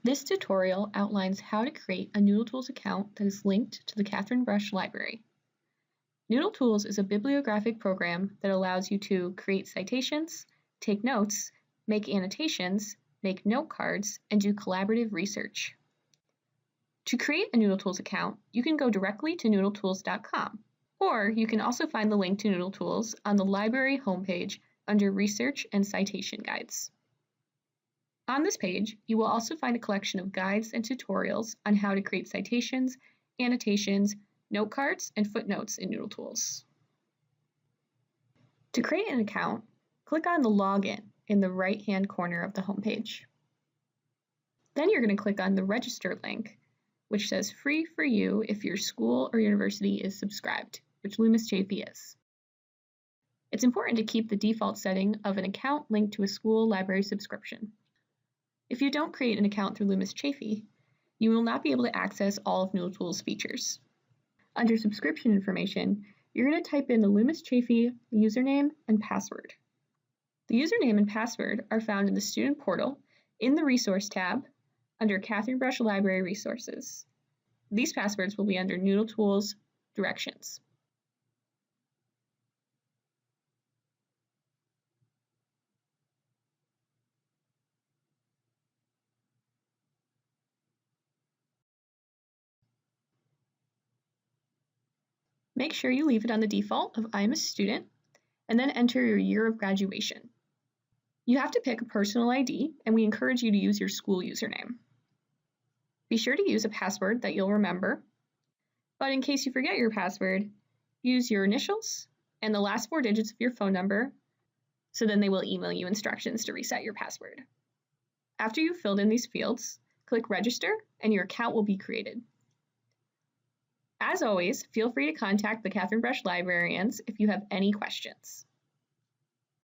This tutorial outlines how to create a NoodleTools account that is linked to the Catherine Brush library. NoodleTools is a bibliographic program that allows you to create citations, take notes, make annotations, make note cards, and do collaborative research. To create a NoodleTools account, you can go directly to NoodleTools.com, or you can also find the link to NoodleTools on the library homepage under Research and Citation Guides. On this page, you will also find a collection of guides and tutorials on how to create citations, annotations, note cards, and footnotes in NoodleTools. To create an account, click on the Login in the right-hand corner of the homepage. Then you're going to click on the Register link, which says Free for you if your school or university is subscribed, which Loomis Chaffee is. It's important to keep the default setting of an account linked to a school library subscription. If you don't create an account through Loomis Chaffee, you will not be able to access all of NoodleTools features. Under subscription information, you're going to type in the Loomis Chaffee username and password. The username and password are found in the Student Portal in the Resource tab under Catherine Brush Library Resources. These passwords will be under NoodleTools Directions. Make sure you leave it on the default of I'm a student, and then enter your year of graduation. You have to pick a personal ID, and we encourage you to use your school username. Be sure to use a password that you'll remember, but in case you forget your password, use your initials and the last 4 digits of your phone number, so then they will email you instructions to reset your password. After you've filled in these fields, click Register, and your account will be created. As always, feel free to contact the Catherine Brush librarians if you have any questions.